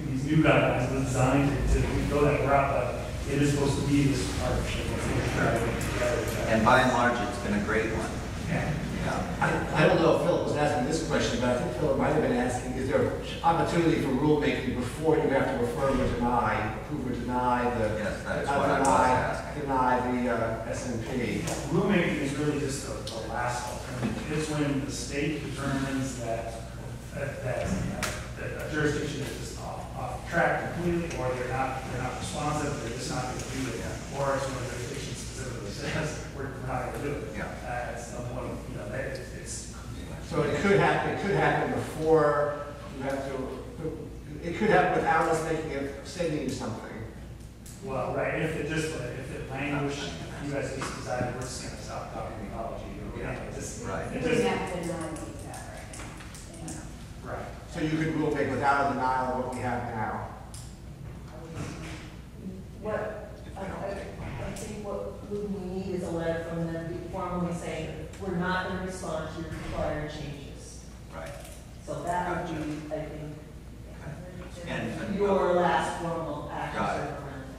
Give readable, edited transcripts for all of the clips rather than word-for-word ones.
these new guidelines were designed to go that route, but it is supposed to be this partnership. And by and large, it's been a great one. Yeah. I don't know if Philip was asking this question, but I think Philip might have been asking, is there opportunity for rulemaking before you have to affirm or deny, approve or deny the, yes, that's what I was asking. Deny the S&P? Rulemaking is really just the last alternative. It's when the state determines that a jurisdiction is just off track completely, or they're not responsive, they're just not going to do it, or it's when the jurisdiction specifically says we're not going to do it. Yeah. At some point, you know, it's so it could happen. It could happen before you have to. It could happen without us sending you something. well, right. If it language, you guys just decided we're just going to stop talking ecology. Right. It We just, have to deny that right now. right. So you could rulemaking without a denial of what we have now. What, I think what we need is a letter from them formally saying, we're not going to respond to your required changes. Right. So that would be, I think, And your last formal action. Got it.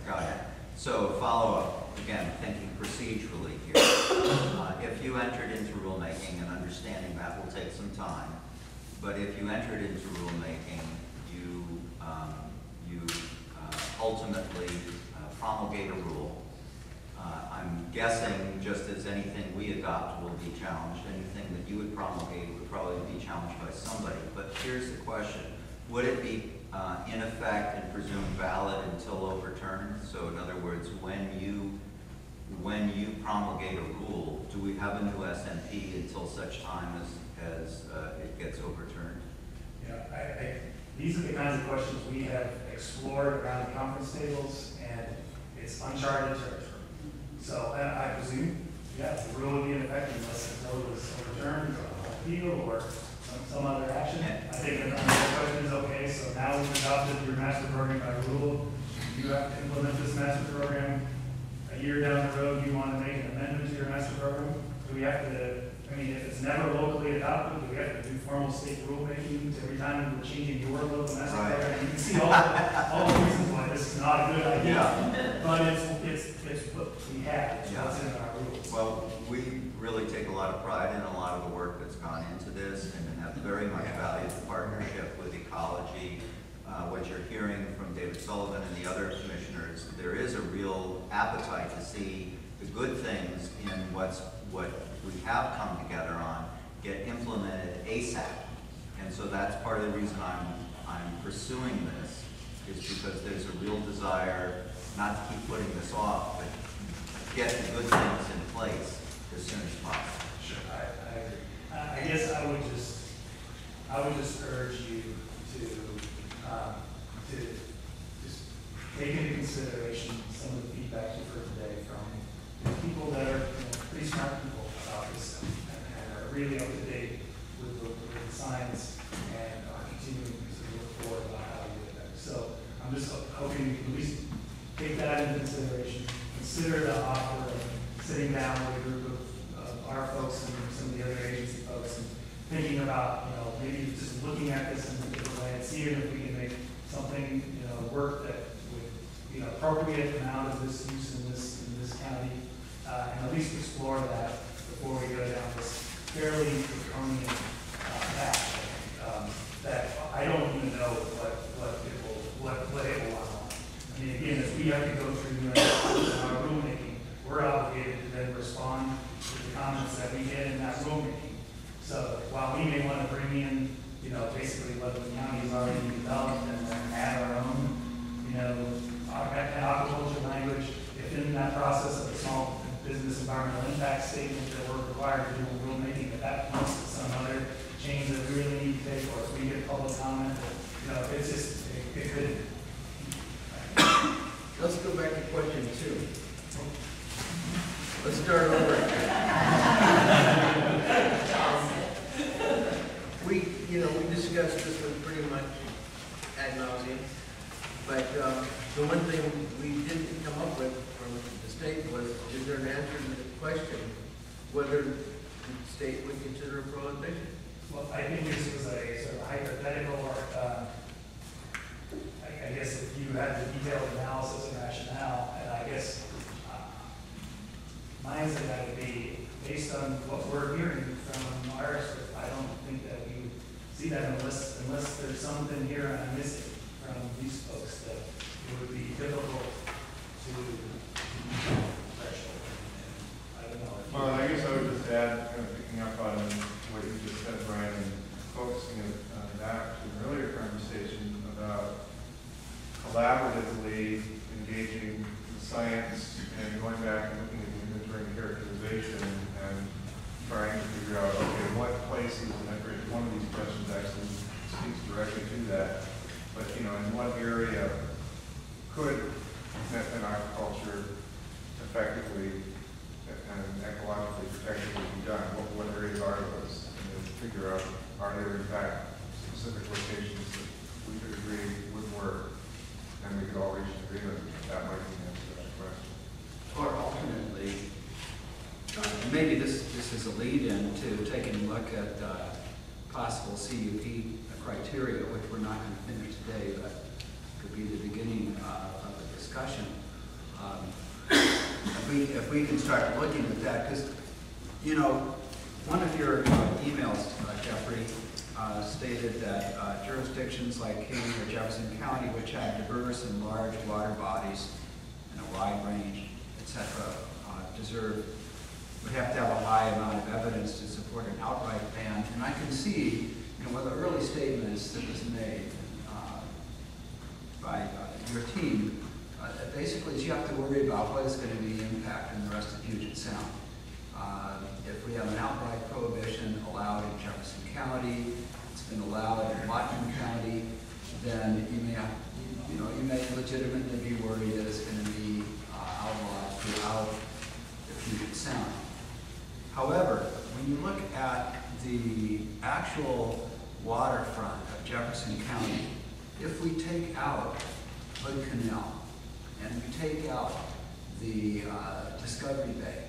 Got it. So follow up, again, thinking procedurally here. If you entered into rulemaking, and understanding that will take some time, but if you entered into rulemaking, you ultimately promulgate a rule. I'm guessing, just as anything we adopt will be challenged, anything that you would promulgate would probably be challenged by somebody. But here's the question. Would it be in effect and presumed valid until overturned? So in other words, when you promulgate a rule, do we have a new S&P until such time as it gets overturned? Yeah, these are the kinds of questions we have explored around the conference tables, and it's uncharted territory. So I presume, yeah, the rule would be in effect unless it was overturned or appeal or some other action. I think the question is, okay, so now we've adopted your master program by rule. You have to implement this master program. A year down the road, you want to make an amendment to your master program? Do we have to, I mean, if it's never locally adopted, do we have to do formal state rulemaking every time we're changing your local master program? You can see all the reasons why this is not a good idea. Yeah. But it's what we have, it's what's in our rules. Well, we really take a lot of pride in a lot of the work that's gone into this, and have very much valued the partnership with Ecology. What you're hearing from David Sullivan and the other commissioners, there is a real appetite to see the good things in what we have come together on get implemented ASAP. And so that's part of the reason I'm pursuing this, is because there's a real desire not to keep putting this off, but get the good things in place as soon as possible. Sure, I agree. I guess I would just urge you to just take into consideration some of the feedback you've heard today from people that are pretty smart people about this stuff and are really up to date with the science and are continuing to look forward about how to get better. So I'm just hoping you can at least take that into consideration. Consider the offer of sitting down with a group of our folks and some of the other agency folks and thinking about, maybe just looking at this in a different way and seeing if we can make something, work that would, appropriate amount of this use in this county, and at least explore that before we go down this fairly draconian path. That I don't even know what it will want. I mean, again, if we have to go through our rulemaking, we're obligated to then respond to the comments that we get in that rulemaking. So while we may want to bring in, basically what the county has already developed and then add our own, agriculture language, if in that process of the small business environmental impact statement that we're required to do in rulemaking, that points to some other change that we really need to take, or if we get public comment, it's just, it could. Let's go back to question 2. Let's start over. We discussed this one pretty much ad nauseum, but the one thing we didn't come up with from the state was, is there an answer to the question whether the state would consider a prohibition? Well, I think this was a sort of hypothetical, or unless there's something here I'm missing from these folks, that it would be difficult to threshold. I don't know. Well, I guess I would just add, kind of picking up on what you just said, Brian, and focusing back to an earlier conversation about collaboratively engaging the science and going back and looking at the inventory and characterization and trying to figure out, okay, what places, and one of these questions actually speaks directly to that, but in what area could methane aquaculture effectively and ecologically protectively be done? What areas are those? And then figure out, are there in fact specific locations that we could agree would work, and we could all reach an agreement. That might be the answer to that question. Or alternately, maybe this is a lead-in to taking a look at possible CUP criteria, which we're not going to finish today, but could be the beginning of a discussion. If we can start looking at that, because one of your emails, Jeffrey, stated that jurisdictions like King or Jefferson County, which have diverse and large water bodies and a wide range, etc., would have to have a high amount of evidence to support an outright ban. And I can see, one of the early statements that was made by your team, basically is you have to worry about what is going to be the impact in the rest of Puget Sound. If we have an outright prohibition allowed in Jefferson County, it's been allowed in Whatcom County, then you may legitimately be worried that it's going to be outlawed throughout the Puget Sound. However, when you look at the actual waterfront of Jefferson County, if we take out Hood Canal and we take out the Discovery Bay,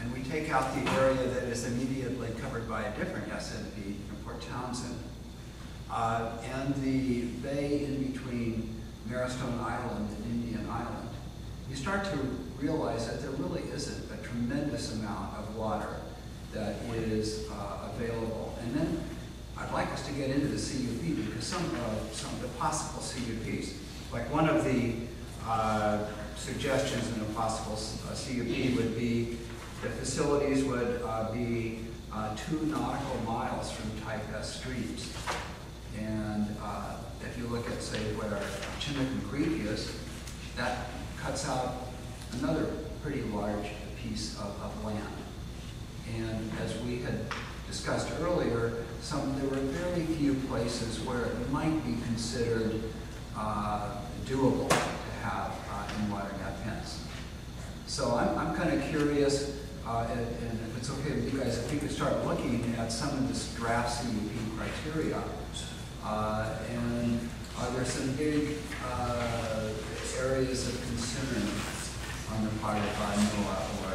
and we take out the area that is immediately covered by a different SMP, Port Townsend, and the bay in between Marrowstone Island and Indian Island, you start to realize that there really isn't a tremendous amount of water that is available. And then I'd like us to get into the CUP, because some of the possible CUPs, like one of the suggestions in a possible CUP would be that facilities would be 2 nautical miles from type S streams. And if you look at, say, where Chinook Creek is, that cuts out another pretty large piece of land. And as we had discussed earlier, there were very few places where it might be considered doable to have in-water net pens. So I'm kind of curious, and if it's okay with you guys, if we could start looking at some of this draft CUP criteria. And are there some big areas of concern on the part of NOAA or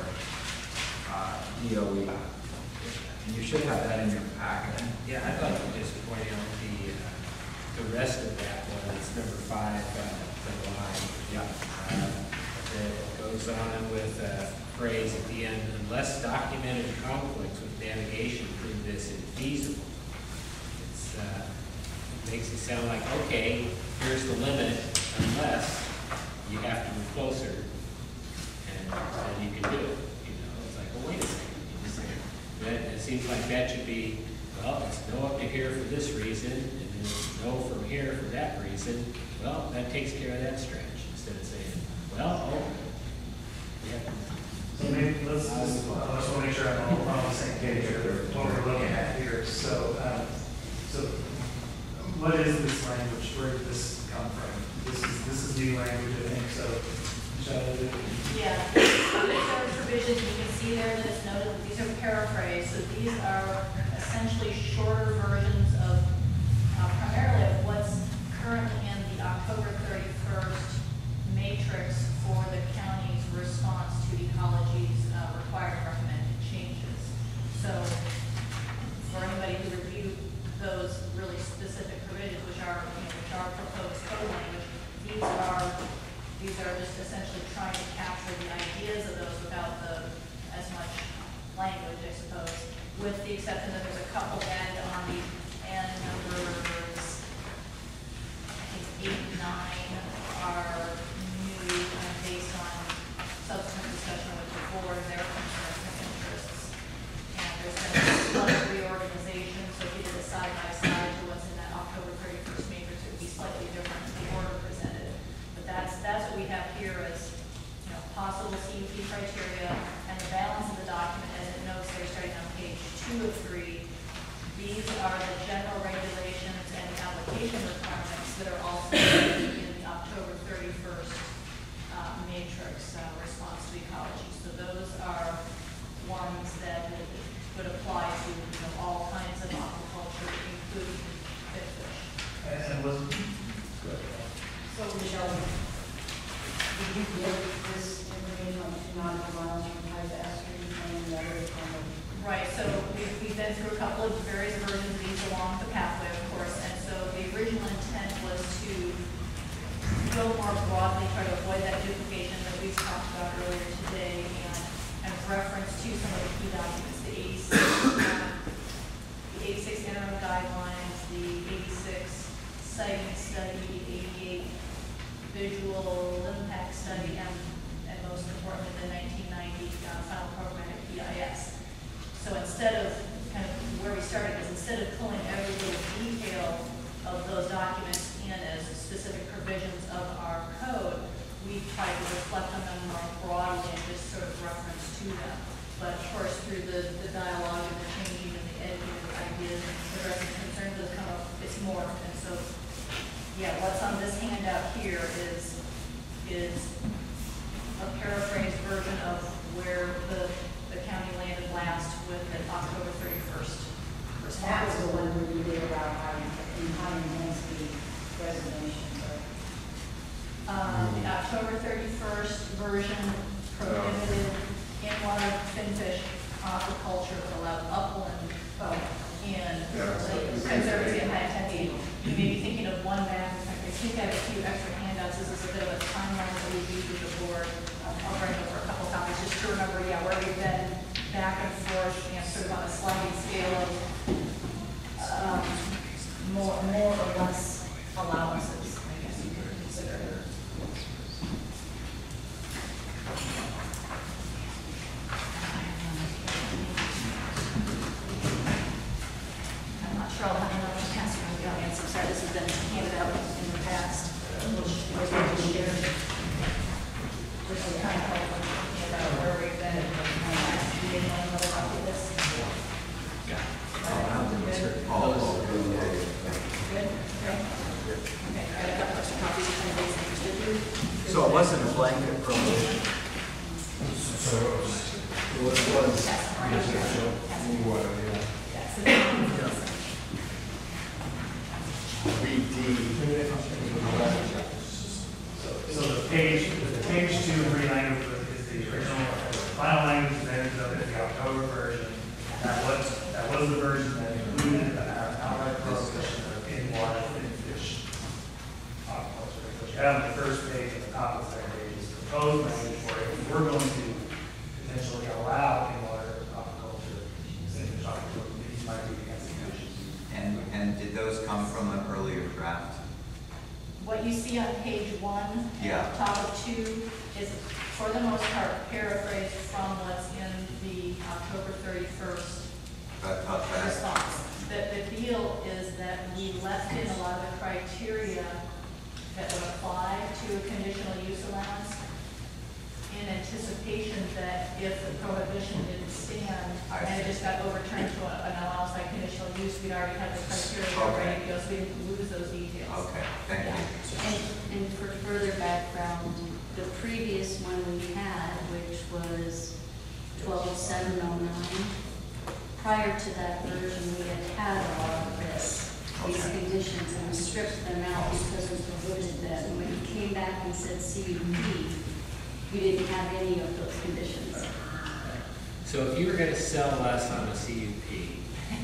DOE? And you should have that in your packet. Yeah, I'd like to just point out the rest of that one. It's number 5 from the line. Yeah. That goes on with a phrase at the end, unless documented conflicts with navigation prove this infeasible. It makes it sound like, okay, here's the limit, unless you have to move closer, and you can do it. It's like, well, wait a second. It seems like that should be, well, it's no up to here for this reason, and then it's no from here for that reason. Well, that takes care of that stretch, instead of saying, well, we have to. So maybe let's just, I just want to make sure I'm all on the same page here, what we're looking at here. So what is this language? Where did this come from? This is new language, I think. So, Michelle, Yeah, these are provisions you can see there that it's noted that these are paraphrased. So these are essentially shorter versions of primarily of what's currently in the October 31st matrix for the county's response to Ecology's required recommended changes. So for anybody who reviewed those really specific provisions, which are proposed code language, these are just essentially trying to capture the ideas of those without as much language, I suppose, with the exception that there's a couple added on the end number application requirements that are also in the October 31st matrix response to ecology. So those are ones that would apply to all kinds of aquaculture, including fish. And was, So Michelle, did you give this information on 2 nautical miles from pipe estuary and the other kind of? Right, so we've been through a couple of various versions of these along the pathway, of course, and so the original intent was to go more broadly, try to avoid that duplication that we've talked about earlier today, and reference to some of the key documents, the 86 interim guidelines, the 86 siting study, the 88 visual impact study, and most importantly, the 1990 final programmatic EIS. So instead of kind of where we started is instead of pulling every little detail of those documents in as specific provisions of our code, we tried to reflect on them more broadly and just sort of reference to them. But of course, through the dialogue and the changing and the editing of the ideas and addressing concerns that come up, it's more. And so, yeah, what's on this handout here is a paraphrased version of where the county landed last with the October 31st response. That was the one where you did about high intensity reservations, right? The October 31st version prohibited in-water finfish aquaculture, but allowed upland and conservancy and high intensity. You may be thinking of one map. I think I have a few extra handouts. This is a bit of a timeline that we've used with the board. I'll bring over a couple copies just to remember, yeah, where we've been back and forth, sort of on a sliding scale of more or less allowances, I guess you could consider it. I'm not sure I'll have enough to pass around the audience. I'm sorry, this has been handed out in the past. Which we'll just share. Just to kind of help about where we've been and do you know another copy of this? Yeah. Good? Okay, I got a couple extra copies if anybody's interested. So it wasn't a blanket prohibition? So it was. That's the so the page 2 and 3 language is the original, the final language that ended up in the October version. That was the version that included an outright prohibition of in-water fish aquaculture. What you have on the first page and the top of the second page is proposed language for it. If we're going to potentially allow in-water aquaculture, fish aquaculture, these might be against the conditions. And did those come from an earlier draft? What you see on page 1, Yeah. top of 2, is for the most part paraphrased from what's in the October 31st response. The deal is that we left in a lot of the criteria that would apply to a conditional use allowance in anticipation that if the prohibition didn't stand and it just got overturned to an allowance by conditional use, we'd already had the criteria ready to go, so we didn't lose those details. Okay, thank you. And for further background, the previous one we had, which was 120709, prior to that version, we had all of these conditions, and we stripped them out because we prohibited them. And when he came back and said CUP, we didn't have any of those conditions. So if you were going to sell us on a CUP,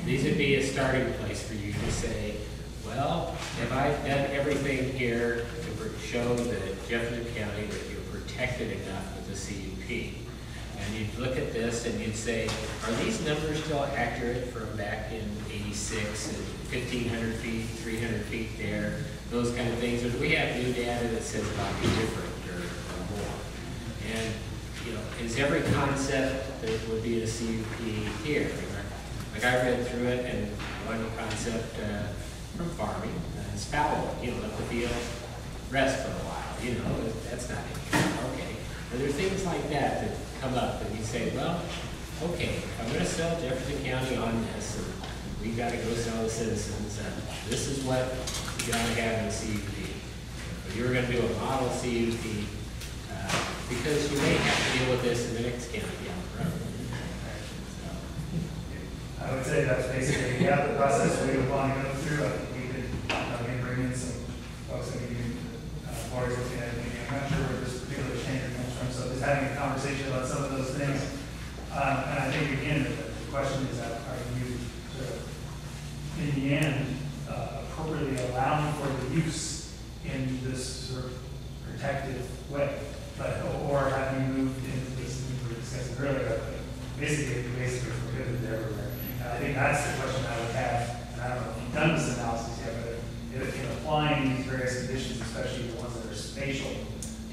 these would be a starting place for you to say, well, have I done everything here to show that Jefferson County that you're protected enough with the CUP? And you'd look at this and you'd say, are these numbers still accurate from back in 86 and 1,500 feet, 300 feet there, those kind of things? Or do we have new data that says it might be different or more? And, is every concept that would be a CUP here? Like I read through it, and one concept from farming is fallow. Let the field rest for a while. That's not in here. Okay. Are there things like that come up and you say, well, okay, I'm going to sell Jefferson County on this, and we've got to go sell the citizens, and this is what you gotta have a CUP. If you're gonna do a model CUP, because you may have to deal with this in the next county down the road. I would say that's basically, yeah, the process we would want to go through. I think we could, again, bring in some folks that we can, lawyers looking at it. I'm not sure where this particular standard comes from, so just having a conversation about some of those things. And I think, again, the question is that are you, sort of, in the end, appropriately allowing for the use in this sort of protective way? But, or have you moved into this, we were discussing earlier, basically prohibited everywhere. And I think that's the question I would have, and I don't know if you've done this analysis yet, but if in applying these various conditions, especially the ones that are spatial,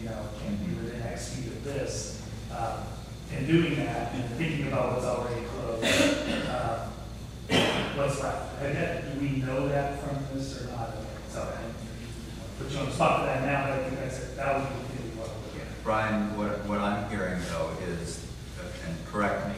can be within X feet of this, in doing that and thinking about what's already closed, what's left. Do we know that from this or not? So I put you on the spot for that now, but I think that would be what we're looking at. Brian, what I'm hearing though is, and correct me